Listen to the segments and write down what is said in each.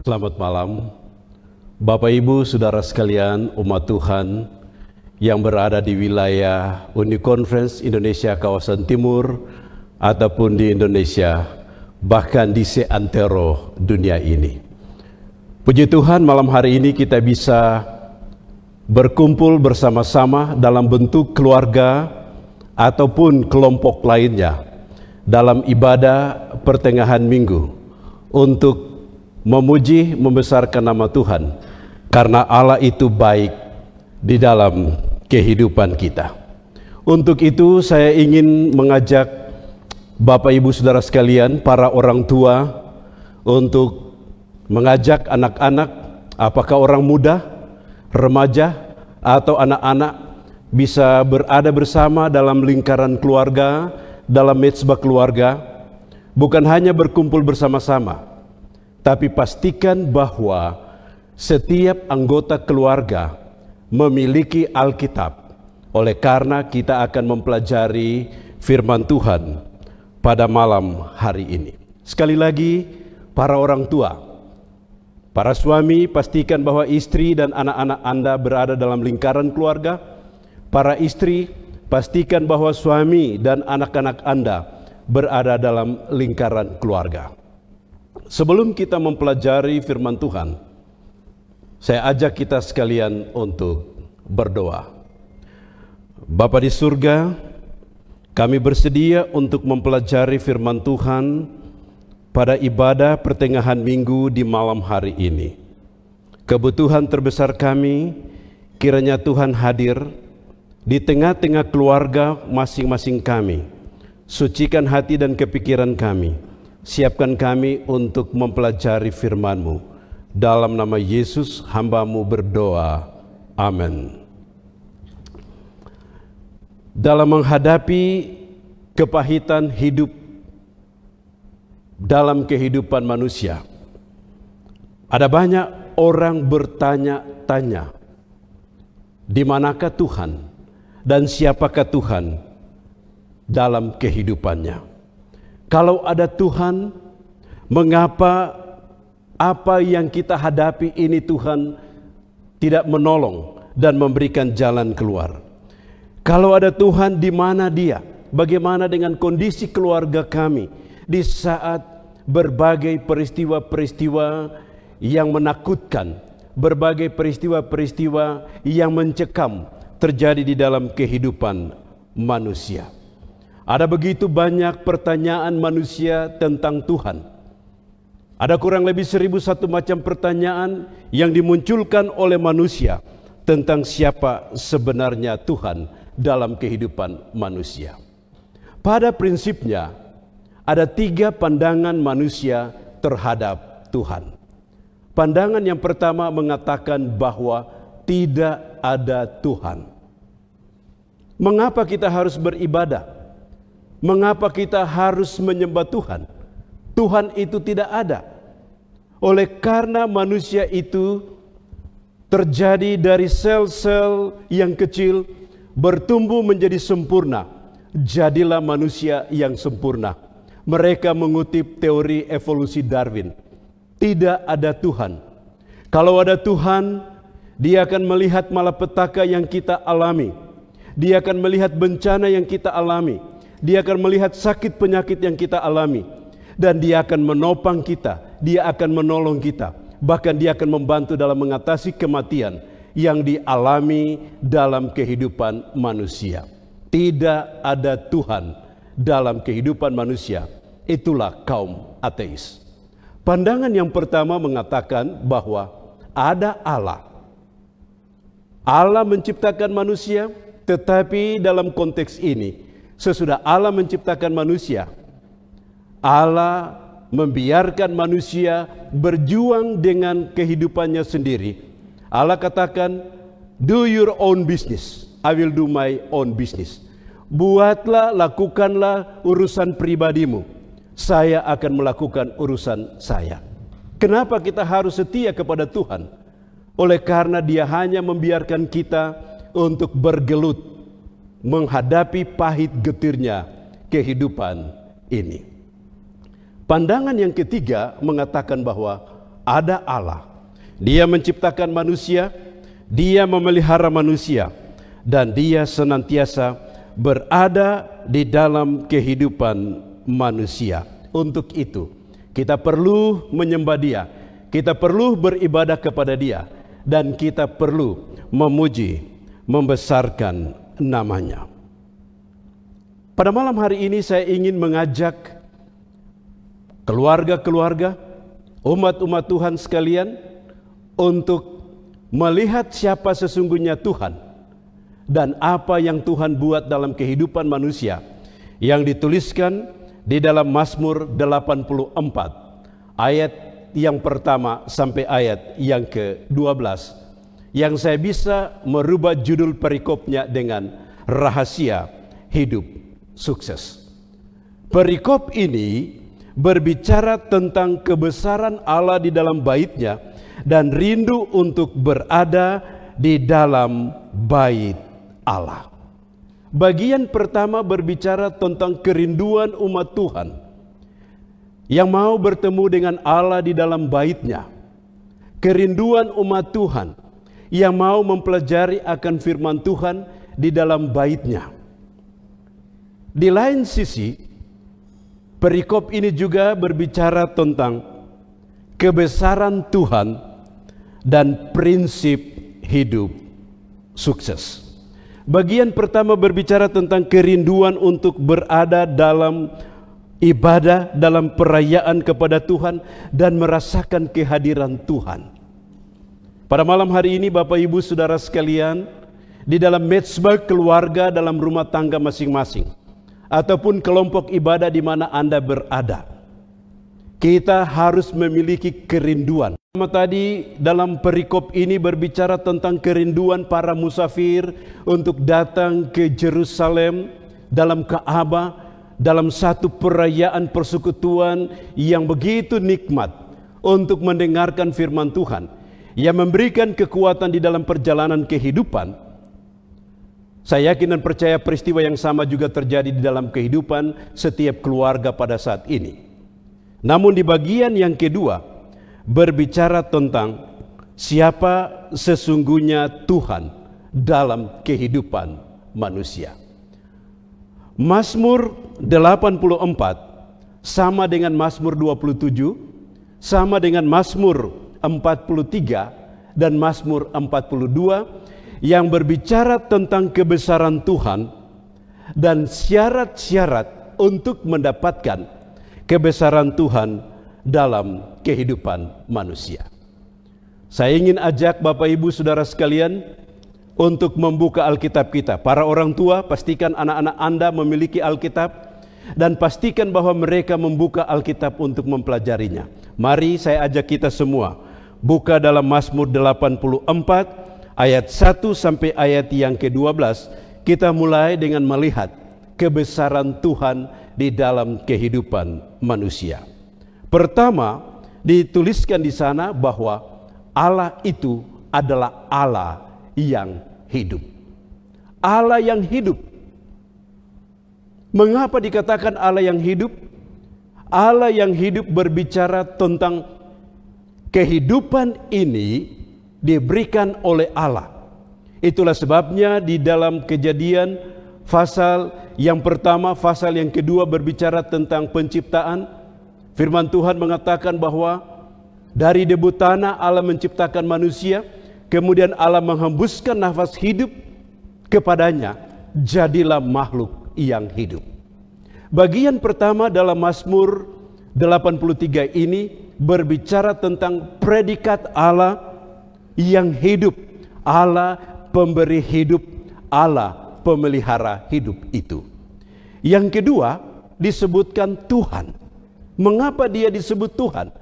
Selamat malam, Bapak Ibu, Saudara sekalian, umat Tuhan yang berada di wilayah Uniconference Indonesia kawasan timur ataupun di Indonesia, bahkan di seantero dunia ini. Puji Tuhan, malam hari ini kita bisa berkumpul bersama-sama dalam bentuk keluarga ataupun kelompok lainnya dalam ibadah pertengahan minggu untuk memuji, membesarkan nama Tuhan, karena Allah itu baik di dalam kehidupan kita. Untuk itu saya ingin mengajak Bapak Ibu Saudara sekalian, para orang tua, untuk mengajak anak-anak, apakah orang muda, remaja, atau anak-anak, bisa berada bersama dalam lingkaran keluarga, dalam mezbah keluarga, bukan hanya berkumpul bersama-sama, tapi pastikan bahwa setiap anggota keluarga memiliki Alkitab, oleh karena kita akan mempelajari firman Tuhan pada malam hari ini. Sekali lagi, para orang tua, para suami, pastikan bahwa istri dan anak-anak Anda berada dalam lingkaran keluarga. Para istri, pastikan bahwa suami dan anak-anak Anda berada dalam lingkaran keluarga. Sebelum kita mempelajari firman Tuhan, saya ajak kita sekalian untuk berdoa. Bapa di surga, kami bersedia untuk mempelajari firman Tuhan pada ibadah pertengahan minggu di malam hari ini. Kebutuhan terbesar kami, kiranya Tuhan hadir di tengah-tengah keluarga masing-masing kami. Sucikan hati dan kepikiran kami. Siapkan kami untuk mempelajari firman-Mu. Dalam nama Yesus hamba-Mu berdoa. Amin. Dalam menghadapi kepahitan hidup dalam kehidupan manusia, ada banyak orang bertanya-tanya, di manakah Tuhan dan siapakah Tuhan dalam kehidupannya? Kalau ada Tuhan, mengapa apa yang kita hadapi ini Tuhan tidak menolong dan memberikan jalan keluar? Kalau ada Tuhan, di mana Dia? Bagaimana dengan kondisi keluarga kami di saat berbagai peristiwa-peristiwa yang menakutkan, berbagai peristiwa-peristiwa yang mencekam terjadi di dalam kehidupan manusia? Ada begitu banyak pertanyaan manusia tentang Tuhan. Ada kurang lebih 1001 macam pertanyaan yang dimunculkan oleh manusia tentang siapa sebenarnya Tuhan dalam kehidupan manusia. Pada prinsipnya, ada 3 pandangan manusia terhadap Tuhan. Pandangan yang pertama mengatakan bahwa tidak ada Tuhan. Mengapa kita harus beribadah? Mengapa kita harus menyembah Tuhan? Tuhan itu tidak ada. Oleh karena manusia itu terjadi dari sel-sel yang kecil, bertumbuh menjadi sempurna. Jadilah manusia yang sempurna. Mereka mengutip teori evolusi Darwin. Tidak ada Tuhan. Kalau ada Tuhan, Dia akan melihat malapetaka yang kita alami. Dia akan melihat bencana yang kita alami. Dia akan melihat sakit penyakit yang kita alami. Dan Dia akan menopang kita. Dia akan menolong kita. Bahkan Dia akan membantu dalam mengatasi kematian yang dialami dalam kehidupan manusia. Tidak ada Tuhan dalam kehidupan manusia. Itulah kaum ateis. Pandangan yang pertama mengatakan bahwa ada Allah. Allah menciptakan manusia, tetapi dalam konteks ini, sesudah Allah menciptakan manusia, Allah membiarkan manusia berjuang dengan kehidupannya sendiri. Allah katakan, do your own business, I will do my own business. Buatlah, lakukanlah urusan pribadimu, saya akan melakukan urusan saya. Kenapa kita harus setia kepada Tuhan? Oleh karena Dia hanya membiarkan kita untuk bergelut menghadapi pahit getirnya kehidupan ini. Pandangan yang ketiga mengatakan bahwa ada Allah. Dia menciptakan manusia, Dia memelihara manusia, dan Dia senantiasa berada di dalam kehidupan manusia. Untuk itu, kita perlu menyembah Dia, kita perlu beribadah kepada Dia, dan kita perlu memuji, membesarkan namanya. Pada malam hari ini saya ingin mengajak keluarga-keluarga, umat-umat Tuhan sekalian untuk melihat siapa sesungguhnya Tuhan dan apa yang Tuhan buat dalam kehidupan manusia, yang dituliskan di dalam Mazmur 84 ayat yang pertama sampai ayat yang ke-12, yang saya bisa merubah judul perikopnya dengan rahasia hidup sukses. Perikop ini berbicara tentang kebesaran Allah di dalam bait-Nya dan rindu untuk berada di dalam bait Allah. Bagian pertama berbicara tentang kerinduan umat Tuhan yang mau bertemu dengan Allah di dalam bait-Nya. Kerinduan umat Tuhan yang mau mempelajari akan firman Tuhan di dalam bait-Nya. Di lain sisi, perikop ini juga berbicara tentang kebesaran Tuhan dan prinsip hidup sukses. Bagian pertama berbicara tentang kerinduan untuk berada dalam ibadah, dalam perayaan kepada Tuhan, dan merasakan kehadiran Tuhan. Pada malam hari ini Bapak Ibu Saudara sekalian, di dalam mezbah keluarga, dalam rumah tangga masing-masing, ataupun kelompok ibadah di mana Anda berada, kita harus memiliki kerinduan. Tadi dalam perikop ini berbicara tentang kerinduan para musafir untuk datang ke Yerusalem, dalam Ka'bah, dalam satu perayaan persekutuan yang begitu nikmat untuk mendengarkan firman Tuhan, yang memberikan kekuatan di dalam perjalanan kehidupan. Saya yakin dan percaya peristiwa yang sama juga terjadi di dalam kehidupan setiap keluarga pada saat ini. Namun di bagian yang kedua berbicara tentang siapa sesungguhnya Tuhan dalam kehidupan manusia. Mazmur 84 sama dengan Mazmur 27, sama dengan Mazmur 43 dan Mazmur 42 yang berbicara tentang kebesaran Tuhan dan syarat-syarat untuk mendapatkan kebesaran Tuhan dalam kehidupan manusia. Saya ingin ajak Bapak Ibu Saudara sekalian untuk membuka Alkitab kita. Para orang tua, pastikan anak-anak Anda memiliki Alkitab dan pastikan bahwa mereka membuka Alkitab untuk mempelajarinya. Mari saya ajak kita semua buka dalam Mazmur 84 ayat 1 sampai ayat yang ke-12. Kita mulai dengan melihat kebesaran Tuhan di dalam kehidupan manusia. Pertama, dituliskan di sana bahwa Allah itu adalah Allah yang hidup. Allah yang hidup. Mengapa dikatakan Allah yang hidup? Allah yang hidup berbicara tentang kehidupan ini diberikan oleh Allah. Itulah sebabnya di dalam Kejadian pasal yang pertama, pasal yang kedua berbicara tentang penciptaan. Firman Tuhan mengatakan bahwa dari debu tanah Allah menciptakan manusia, kemudian Allah menghembuskan nafas hidup kepadanya, jadilah makhluk yang hidup. Bagian pertama dalam Mazmur 83 ini berbicara tentang predikat Allah yang hidup, Allah pemberi hidup, Allah pemelihara hidup itu. Yang kedua disebutkan Tuhan. Mengapa dia disebut Tuhan?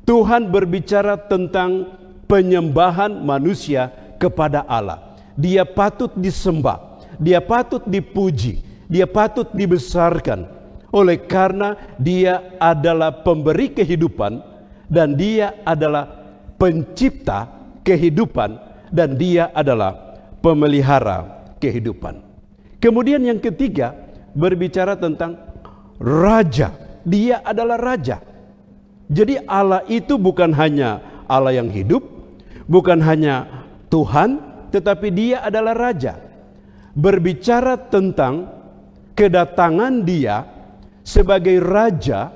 Tuhan berbicara tentang penyembahan manusia kepada Allah. Dia patut disembah, dia patut dipuji, dia patut dibesarkan. Oleh karena dia adalah pemberi kehidupan dan dia adalah pencipta kehidupan dan dia adalah pemelihara kehidupan. Kemudian yang ketiga berbicara tentang Raja. Dia adalah Raja. Jadi Allah itu bukan hanya Allah yang hidup, bukan hanya Tuhan, tetapi Dia adalah Raja. Berbicara tentang kedatangan Dia sebagai Raja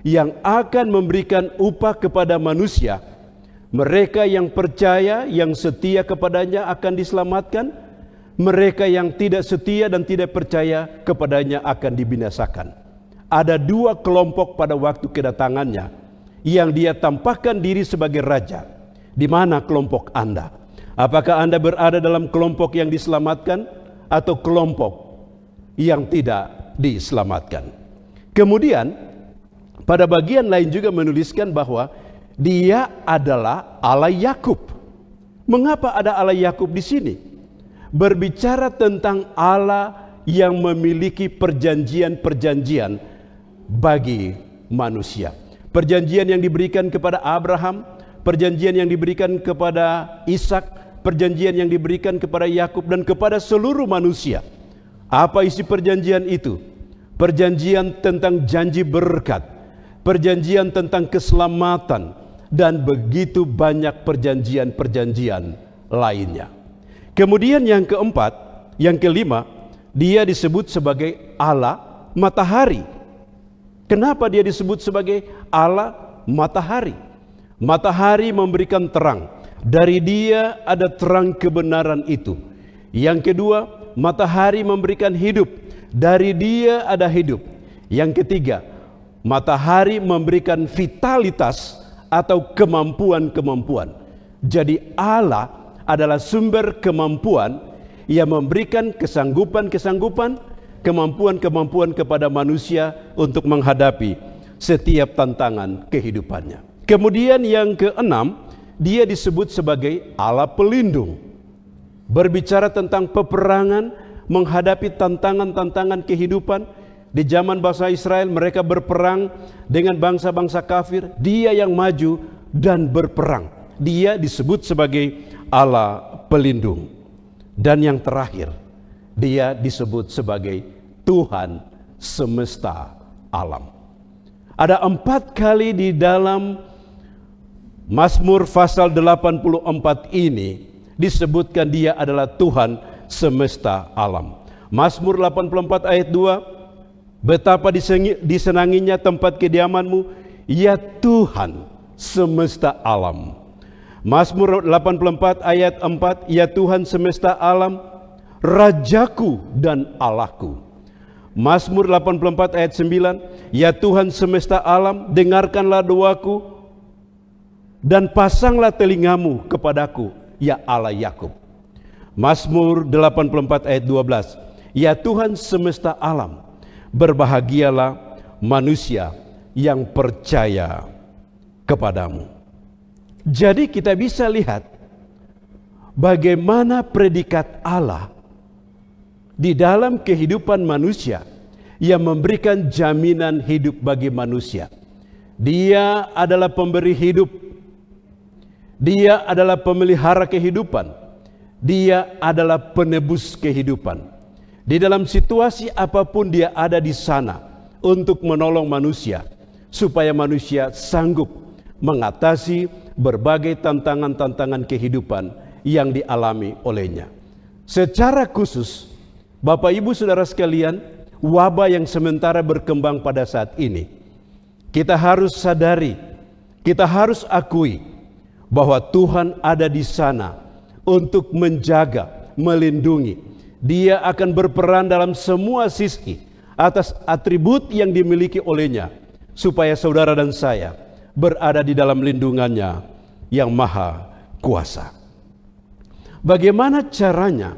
yang akan memberikan upah kepada manusia. Mereka yang percaya, yang setia kepadanya akan diselamatkan. Mereka yang tidak setia dan tidak percaya kepadanya akan dibinasakan. Ada dua kelompok pada waktu kedatangannya yang Dia tampakkan diri sebagai Raja. Di mana kelompok Anda? Apakah Anda berada dalam kelompok yang diselamatkan atau kelompok yang tidak diselamatkan? Kemudian pada bagian lain juga menuliskan bahwa Dia adalah Allah Yakub. Mengapa ada Allah Yakub di sini? Berbicara tentang Allah yang memiliki perjanjian-perjanjian bagi manusia. Perjanjian yang diberikan kepada Abraham, perjanjian yang diberikan kepada Ishak, perjanjian yang diberikan kepada Yakub dan kepada seluruh manusia. Apa isi perjanjian itu? Perjanjian tentang janji berkat, perjanjian tentang keselamatan, dan begitu banyak perjanjian-perjanjian lainnya. Kemudian yang keempat, yang kelima, Dia disebut sebagai Allah matahari. Kenapa Dia disebut sebagai Allah matahari? Matahari memberikan terang. Dari Dia ada terang kebenaran itu. Yang kedua, matahari memberikan hidup. Dari Dia ada hidup. Yang ketiga, matahari memberikan vitalitas atau kemampuan-kemampuan. Jadi Allah adalah sumber kemampuan yang memberikan kesanggupan-kesanggupan, kemampuan-kemampuan kepada manusia untuk menghadapi setiap tantangan kehidupannya. Kemudian yang keenam, Dia disebut sebagai Allah pelindung. Berbicara tentang peperangan, menghadapi tantangan-tantangan kehidupan. Di zaman bangsa Israel mereka berperang dengan bangsa-bangsa kafir. Dia yang maju dan berperang. Dia disebut sebagai Allah pelindung. Dan yang terakhir, Dia disebut sebagai Tuhan semesta alam. Ada 4 kali di dalam Mazmur pasal 84 ini disebutkan Dia adalah Tuhan semesta alam. Mazmur 84 ayat 2, betapa disenanginya tempat kediaman-Mu, ya Tuhan semesta alam. Mazmur 84 ayat 4, ya Tuhan semesta alam, Rajaku dan Allahku. Mazmur 84 ayat 9, ya Tuhan semesta alam, dengarkanlah doaku dan pasanglah telingamu kepadaku, ya Allah Yakub. Mazmur 84 ayat 12, ya Tuhan semesta alam, berbahagialah manusia yang percaya kepadamu. Jadi kita bisa lihat bagaimana predikat Allah di dalam kehidupan manusia yang memberikan jaminan hidup bagi manusia. Dia adalah pemberi hidup. Dia adalah pemelihara kehidupan. Dia adalah penebus kehidupan. Di dalam situasi apapun Dia ada di sana untuk menolong manusia supaya manusia sanggup mengatasi berbagai tantangan-tantangan kehidupan yang dialami olehnya. Secara khusus, Bapak Ibu Saudara sekalian, wabah yang sementara berkembang pada saat ini, kita harus sadari, kita harus akui bahwa Tuhan ada di sana untuk menjaga, melindungi. Dia akan berperan dalam semua sisi atas atribut yang dimiliki olehnya, supaya saudara dan saya berada di dalam lindungannya yang maha kuasa. Bagaimana caranya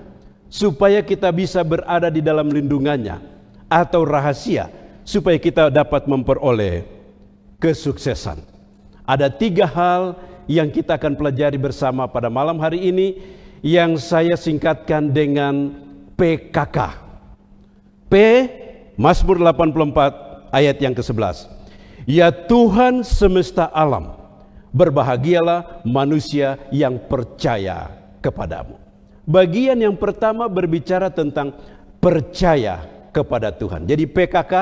supaya kita bisa berada di dalam lindungannya atau rahasia supaya kita dapat memperoleh kesuksesan? Ada 3 hal yang kita akan pelajari bersama pada malam hari ini yang saya singkatkan dengan PKK. P, Mazmur 84 ayat yang ke-11. Ya Tuhan semesta alam, berbahagialah manusia yang percaya kepadamu. Bagian yang pertama berbicara tentang percaya kepada Tuhan. Jadi PKK,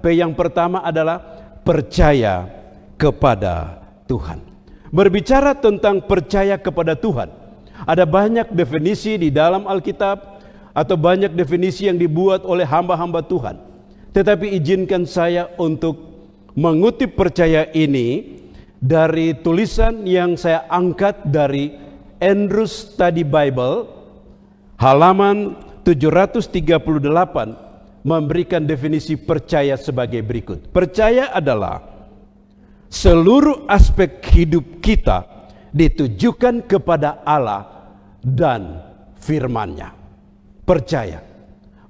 P yang pertama adalah percaya kepada Tuhan. Berbicara tentang percaya kepada Tuhan, ada banyak definisi di dalam Alkitab atau banyak definisi yang dibuat oleh hamba-hamba Tuhan. Tetapi izinkan saya untuk mengutip percaya ini dari tulisan yang saya angkat dari Andrews Study Bible, halaman 738, memberikan definisi percaya sebagai berikut. Percaya adalah seluruh aspek hidup kita ditujukan kepada Allah dan firman-Nya. Percaya,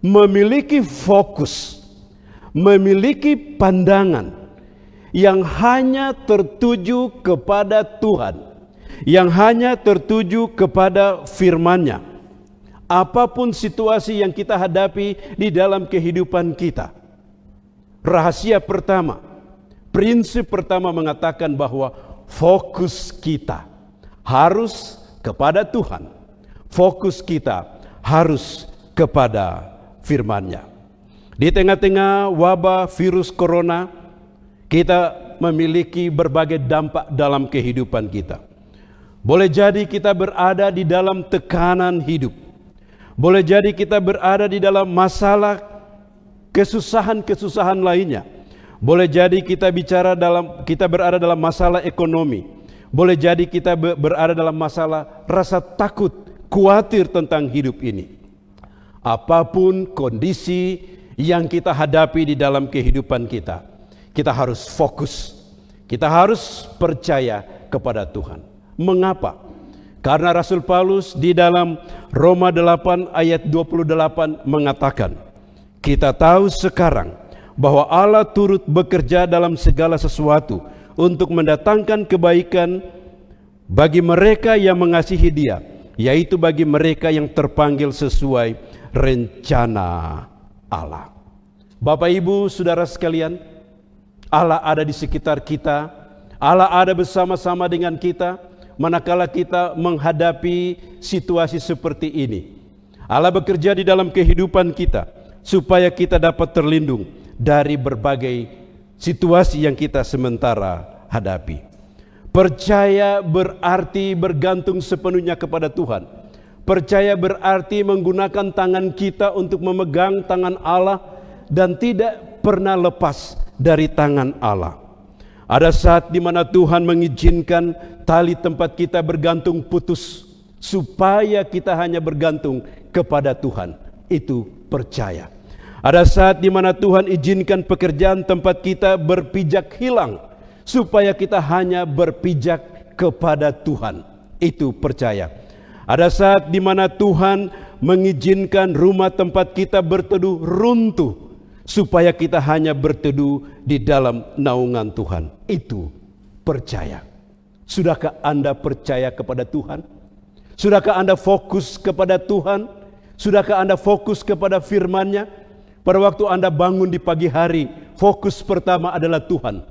memiliki fokus, memiliki pandangan yang hanya tertuju kepada Tuhan, yang hanya tertuju kepada firman-Nya. Apapun situasi yang kita hadapi di dalam kehidupan kita, rahasia pertama, prinsip pertama mengatakan bahwa fokus kita harus kepada Tuhan. Fokus kita harus kepada firman-Nya. Di tengah-tengah wabah virus corona, kita memiliki berbagai dampak dalam kehidupan kita. Boleh jadi kita berada di dalam tekanan hidup. Boleh jadi kita berada di dalam masalah kesusahan-kesusahan lainnya. Boleh jadi kita berada dalam masalah ekonomi. Boleh jadi kita berada dalam masalah rasa takut, khawatir tentang hidup ini. Apapun kondisi yang kita hadapi di dalam kehidupan kita, kita harus fokus. Kita harus percaya kepada Tuhan. Mengapa? Karena Rasul Paulus di dalam Roma 8 ayat 28 mengatakan, kita tahu sekarang bahwa Allah turut bekerja dalam segala sesuatu untuk mendatangkan kebaikan bagi mereka yang mengasihi Dia, yaitu bagi mereka yang terpanggil sesuai rencana Allah. Bapak, Ibu, Saudara sekalian, Allah ada di sekitar kita, Allah ada bersama-sama dengan kita manakala kita menghadapi situasi seperti ini. Allah bekerja di dalam kehidupan kita supaya kita dapat terlindung dari berbagai situasi yang kita sementara hadapi. Percaya berarti bergantung sepenuhnya kepada Tuhan. Percaya berarti menggunakan tangan kita untuk memegang tangan Allah dan tidak pernah lepas dari tangan Allah. Ada saat di mana Tuhan mengizinkan tali tempat kita bergantung putus supaya kita hanya bergantung kepada Tuhan. Itu percaya. Ada saat di mana Tuhan izinkan pekerjaan tempat kita berpijak hilang supaya kita hanya berpijak kepada Tuhan. Itu percaya. Ada saat di mana Tuhan mengizinkan rumah tempat kita berteduh runtuh supaya kita hanya berteduh di dalam naungan Tuhan. Itu percaya. Sudahkah Anda percaya kepada Tuhan? Sudahkah Anda fokus kepada Tuhan? Sudahkah Anda fokus kepada firman-Nya? Pada waktu Anda bangun di pagi hari, fokus pertama adalah Tuhan.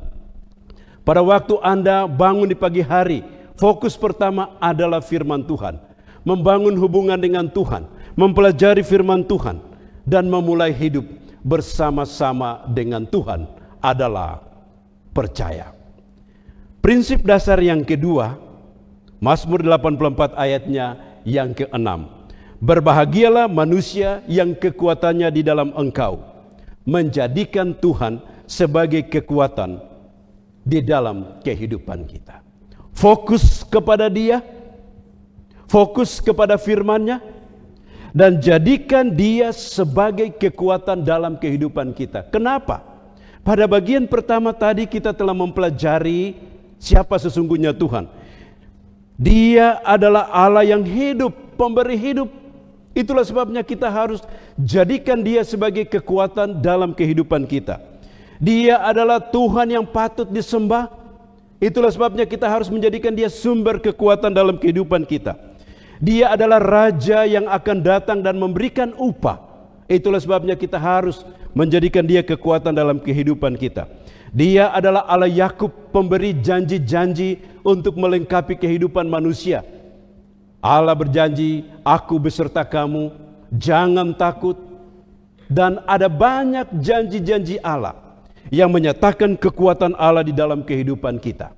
Pada waktu Anda bangun di pagi hari, fokus pertama adalah firman Tuhan. Membangun hubungan dengan Tuhan, mempelajari firman Tuhan, dan memulai hidup bersama-sama dengan Tuhan adalah percaya. Prinsip dasar yang kedua, Mazmur 84 ayatnya yang ke-6. Berbahagialah manusia yang kekuatannya di dalam Engkau, menjadikan Tuhan sebagai kekuatan di dalam kehidupan kita. Fokus kepada Dia, fokus kepada firman-Nya, dan jadikan Dia sebagai kekuatan dalam kehidupan kita. Kenapa? Pada bagian pertama tadi kita telah mempelajari siapa sesungguhnya Tuhan. Dia adalah Allah yang hidup, pemberi hidup. Itulah sebabnya kita harus jadikan Dia sebagai kekuatan dalam kehidupan kita. Dia adalah Tuhan yang patut disembah. Itulah sebabnya kita harus menjadikan Dia sumber kekuatan dalam kehidupan kita. Dia adalah Raja yang akan datang dan memberikan upah. Itulah sebabnya kita harus menjadikan Dia kekuatan dalam kehidupan kita. Dia adalah Allah Yakub, pemberi janji-janji untuk melengkapi kehidupan manusia. Allah berjanji, aku beserta kamu, jangan takut. Dan ada banyak janji-janji Allah yang menyatakan kekuatan Allah di dalam kehidupan kita.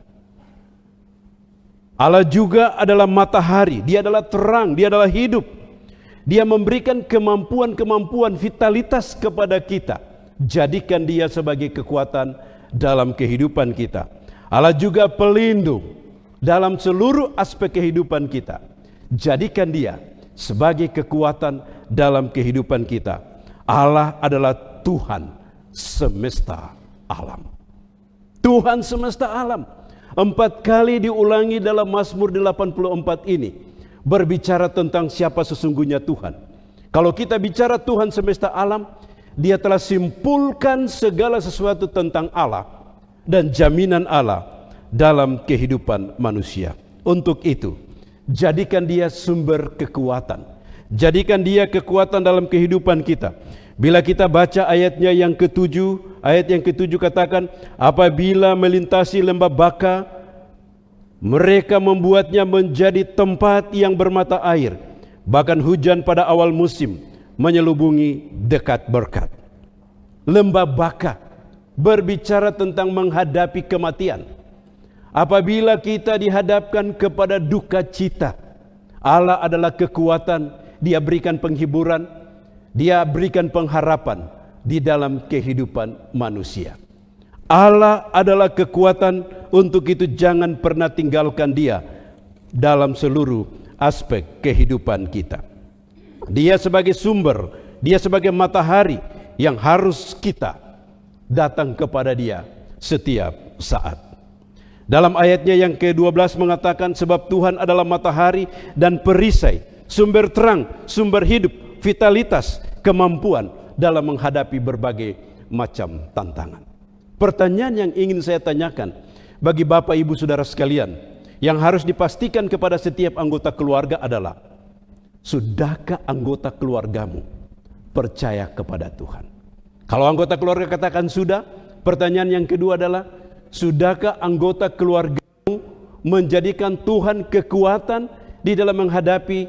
Allah juga adalah matahari, Dia adalah terang, Dia adalah hidup. Dia memberikan kemampuan-kemampuan, vitalitas kepada kita. Jadikan Dia sebagai kekuatan dalam kehidupan kita. Allah juga pelindung dalam seluruh aspek kehidupan kita. Jadikan Dia sebagai kekuatan dalam kehidupan kita. Allah adalah Tuhan semesta alam. Tuhan semesta alam. 4 kali diulangi dalam Mazmur 84 ini, berbicara tentang siapa sesungguhnya Tuhan. Kalau kita bicara Tuhan semesta alam, Dia telah simpulkan segala sesuatu tentang Allah dan jaminan Allah dalam kehidupan manusia. Untuk itu, jadikan Dia sumber kekuatan. Jadikan Dia kekuatan dalam kehidupan kita. Bila kita baca ayatnya yang ke-7, ayat yang ke-7 katakan, apabila melintasi lembah Baka, mereka membuatnya menjadi tempat yang bermata air. Bahkan hujan pada awal musim menyelubungi dekat berkat. Lembah Baka berbicara tentang menghadapi kematian. Apabila kita dihadapkan kepada duka cita, Allah adalah kekuatan. Dia berikan penghiburan, Dia berikan pengharapan di dalam kehidupan manusia. Allah adalah kekuatan, untuk itu jangan pernah tinggalkan Dia dalam seluruh aspek kehidupan kita. Dia sebagai sumber, Dia sebagai matahari yang harus kita datang kepada Dia setiap saat. Dalam ayatnya yang ke-12 mengatakan, sebab Tuhan adalah matahari dan perisai, sumber terang, sumber hidup, vitalitas, kemampuan dalam menghadapi berbagai macam tantangan. Pertanyaan yang ingin saya tanyakan bagi Bapak Ibu Saudara sekalian, yang harus dipastikan kepada setiap anggota keluarga adalah, sudahkah anggota keluargamu percaya kepada Tuhan? Kalau anggota keluarga katakan sudah, pertanyaan yang kedua adalah, sudahkah anggota keluargamu menjadikan Tuhan kekuatan di dalam menghadapi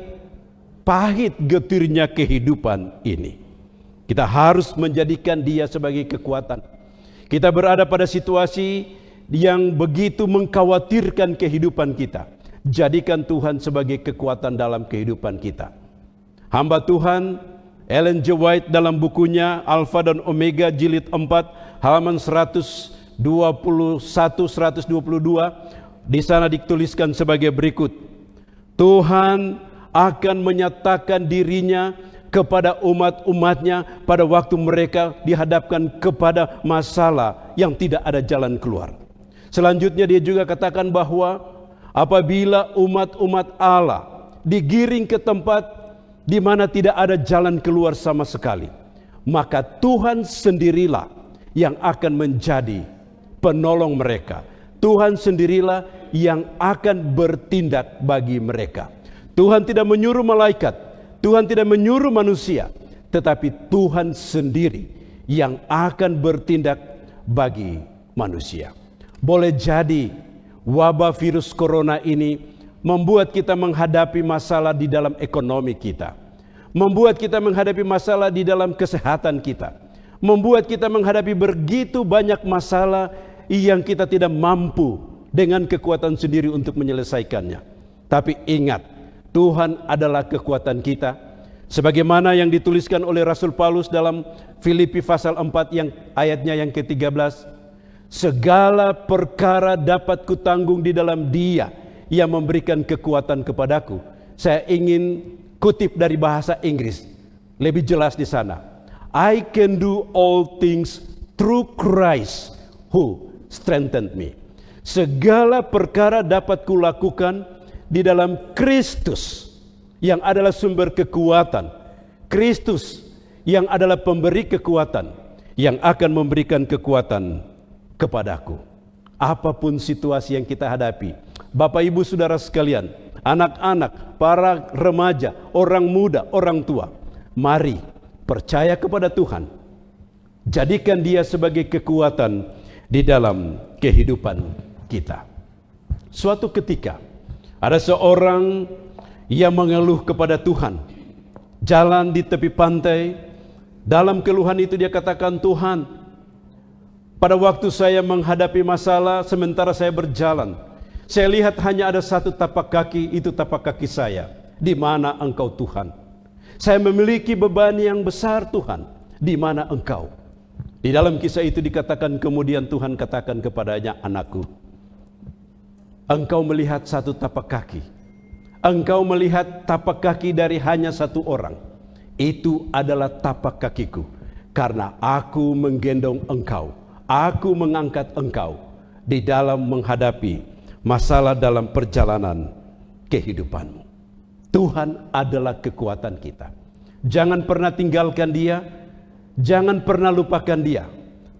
pahit getirnya kehidupan ini? Kita harus menjadikan Dia sebagai kekuatan. Kita berada pada situasi yang begitu mengkhawatirkan kehidupan kita. Jadikan Tuhan sebagai kekuatan dalam kehidupan kita. Hamba Tuhan Ellen G. White dalam bukunya Alfa dan Omega jilid 4 halaman 121 122, di sana dituliskan sebagai berikut. Tuhan akan menyatakan dirinya kepada umat-umatnya pada waktu mereka dihadapkan kepada masalah yang tidak ada jalan keluar. Selanjutnya dia juga katakan bahwa apabila umat-umat Allah digiring ke tempat di mana tidak ada jalan keluar sama sekali, maka Tuhan sendirilah yang akan menjadi penolong mereka. Tuhan sendirilah yang akan bertindak bagi mereka. Tuhan tidak menyuruh malaikat, Tuhan tidak menyuruh manusia, tetapi Tuhan sendiri yang akan bertindak bagi manusia. Boleh jadi wabah virus corona ini membuat kita menghadapi masalah di dalam ekonomi kita, membuat kita menghadapi masalah di dalam kesehatan kita, membuat kita menghadapi begitu banyak masalah yang kita tidak mampu dengan kekuatan sendiri untuk menyelesaikannya. Tapi ingat, Tuhan adalah kekuatan kita. Sebagaimana yang dituliskan oleh Rasul Paulus dalam Filipi pasal 4 yang ayatnya yang ke-13. Segala perkara dapat kutanggung di dalam Dia yang memberikan kekuatan kepadaku. Saya ingin kutip dari bahasa Inggris. Lebih jelas di sana. I can do all things through Christ who strengthened me. Segala perkara dapat kulakukan di dalam Kristus yang adalah sumber kekuatan. Kristus yang adalah pemberi kekuatan, yang akan memberikan kekuatan kepadaku. Apapun situasi yang kita hadapi, Bapak Ibu Saudara sekalian, anak-anak, para remaja, orang muda, orang tua, mari percaya kepada Tuhan. Jadikan Dia sebagai kekuatan di dalam kehidupan kita. Suatu ketika ada seorang yang mengeluh kepada Tuhan, jalan di tepi pantai. Dalam keluhan itu dia katakan, Tuhan, pada waktu saya menghadapi masalah, sementara saya berjalan, Saya lihat hanya ada satu tapak kaki, itu tapak kaki saya. Di mana Engkau Tuhan? Saya memiliki beban yang besar Tuhan. Di mana Engkau? Di dalam kisah itu dikatakan kemudian Tuhan katakan kepadanya, anakku, engkau melihat satu tapak kaki. Engkau melihat tapak kaki dari hanya satu orang. Itu adalah tapak kakiku. Karena aku menggendong engkau. Aku mengangkat engkau di dalam menghadapi masalah dalam perjalanan kehidupanmu. Tuhan adalah kekuatan kita. Jangan pernah tinggalkan Dia, jangan pernah lupakan Dia,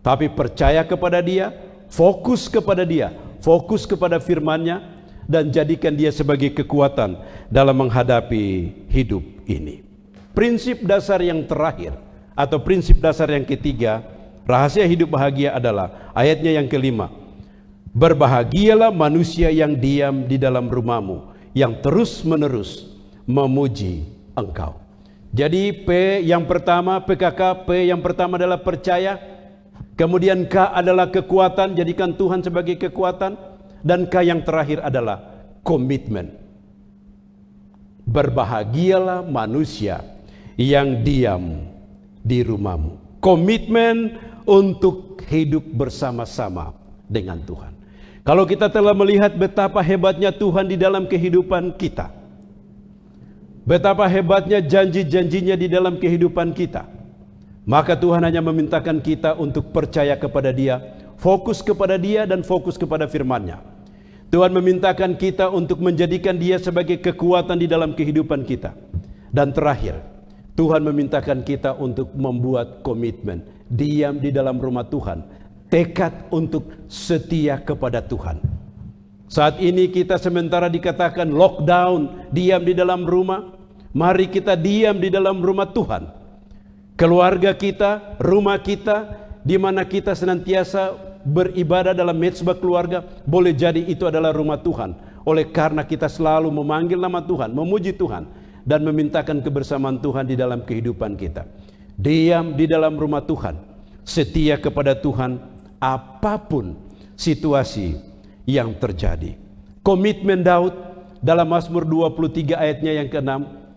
tapi percaya kepada Dia, fokus kepada Dia, fokus kepada firman-Nya, dan jadikan Dia sebagai kekuatan dalam menghadapi hidup ini. Prinsip dasar yang terakhir atau prinsip dasar yang ketiga, rahasia hidup bahagia adalah ayatnya yang kelima. Berbahagialah manusia yang diam di dalam rumahmu, yang terus-menerus memuji engkau. Jadi P yang pertama, PKK, P yang pertama adalah percaya. Kemudian K adalah kekuatan, jadikan Tuhan sebagai kekuatan. Dan K yang terakhir adalah komitmen. Berbahagialah manusia yang diam di rumahmu. Komitmen untuk hidup bersama-sama dengan Tuhan. Kalau kita telah melihat betapa hebatnya Tuhan di dalam kehidupan kita, betapa hebatnya janji-janjinya di dalam kehidupan kita, maka Tuhan hanya memintakan kita untuk percaya kepada Dia, fokus kepada Dia, dan fokus kepada firman-Nya. Tuhan memintakan kita untuk menjadikan Dia sebagai kekuatan di dalam kehidupan kita. Dan terakhir, Tuhan memintakan kita untuk membuat komitmen, diam di dalam rumah Tuhan, tekad untuk setia kepada Tuhan. Saat ini kita sementara dikatakan lockdown, diam di dalam rumah. Mari kita diam di dalam rumah Tuhan. Keluarga kita, rumah kita, di mana kita senantiasa beribadah dalam mezbah keluarga, boleh jadi itu adalah rumah Tuhan. Oleh karena kita selalu memanggil nama Tuhan, memuji Tuhan, dan memintakan kebersamaan Tuhan di dalam kehidupan kita. Diam di dalam rumah Tuhan, setia kepada Tuhan apapun situasi yang terjadi. Komitmen Daud dalam Mazmur 23 ayatnya yang ke-6,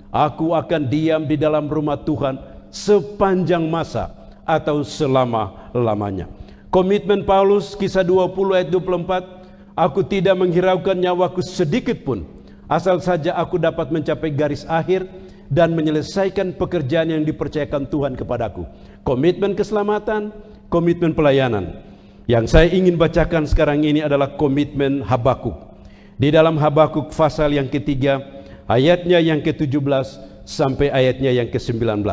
aku akan diam di dalam rumah Tuhan sepanjang masa atau selama-lamanya. Komitmen Paulus kisah 20 ayat 24, aku tidak menghiraukan nyawaku sedikit pun, asal saja aku dapat mencapai garis akhir dan menyelesaikan pekerjaan yang dipercayakan Tuhan kepadaku. Komitmen keselamatan, komitmen pelayanan. Yang saya ingin bacakan sekarang ini adalah komitmen Habakuk. Di dalam Habakuk pasal yang ketiga, ayatnya yang ke-17 sampai ayatnya yang ke-19.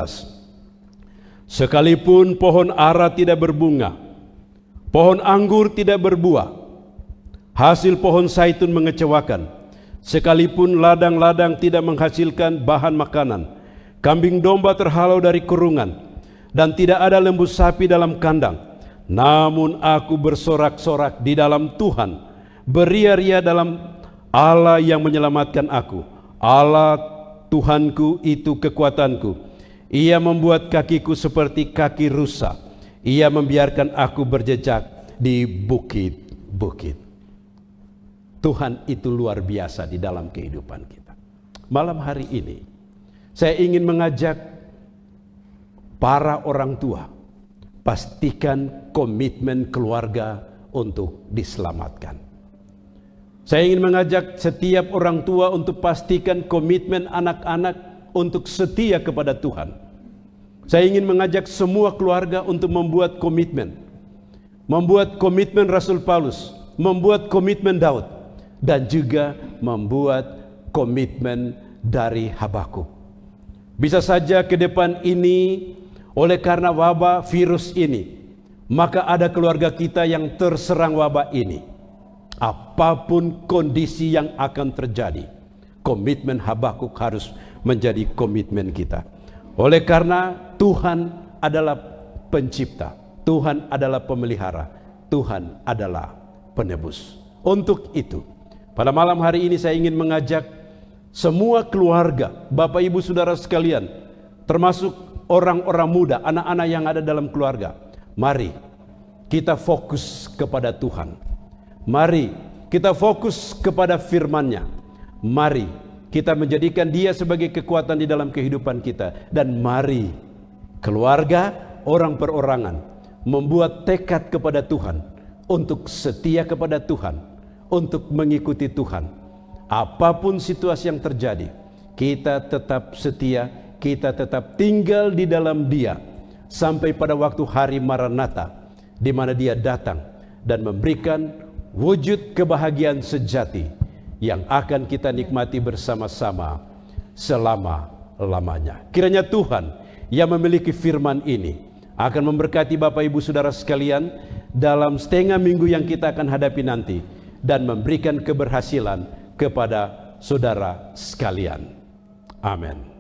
Sekalipun pohon ara tidak berbunga, pohon anggur tidak berbuah, hasil pohon zaitun mengecewakan, sekalipun ladang-ladang tidak menghasilkan bahan makanan, kambing domba terhalau dari kurungan, dan tidak ada lembu sapi dalam kandang, namun aku bersorak-sorak di dalam Tuhan, beria-ria dalam Allah yang menyelamatkan aku. Allah Tuhanku itu kekuatanku. Ia membuat kakiku seperti kaki rusa. Ia membiarkan aku berjejak di bukit-bukit. Tuhan itu luar biasa di dalam kehidupan kita. Malam hari ini saya ingin mengajak para orang tua, pastikan komitmen keluarga untuk diselamatkan. Saya ingin mengajak setiap orang tua untuk pastikan komitmen anak-anak untuk setia kepada Tuhan. Saya ingin mengajak semua keluarga untuk membuat komitmen. Membuat komitmen Rasul Paulus, membuat komitmen Daud, dan juga membuat komitmen dari Habakuk. Bisa saja ke depan ini, oleh karena wabah virus ini, maka ada keluarga kita yang terserang wabah ini. Apapun kondisi yang akan terjadi, komitmen Habakuk harus menjadi komitmen kita. Oleh karena Tuhan adalah pencipta, Tuhan adalah pemelihara, Tuhan adalah penebus. Untuk itu, pada malam hari ini saya ingin mengajak semua keluarga, Bapak Ibu Saudara sekalian, termasuk orang-orang muda, anak-anak yang ada dalam keluarga, mari kita fokus kepada Tuhan. Mari kita fokus kepada firman-Nya. Mari kita menjadikan Dia sebagai kekuatan di dalam kehidupan kita. Dan mari keluarga, orang perorangan membuat tekad kepada Tuhan untuk setia kepada Tuhan, untuk mengikuti Tuhan. Apapun situasi yang terjadi, kita tetap setia, kita tetap tinggal di dalam Dia sampai pada waktu hari Maranatha, di mana Dia datang dan memberikan wujud kebahagiaan sejati yang akan kita nikmati bersama-sama selama-lamanya. Kiranya Tuhan yang memiliki firman ini akan memberkati Bapak Ibu Saudara sekalian dalam setengah minggu yang kita akan hadapi nanti, dan memberikan keberhasilan kepada saudara sekalian. Amin.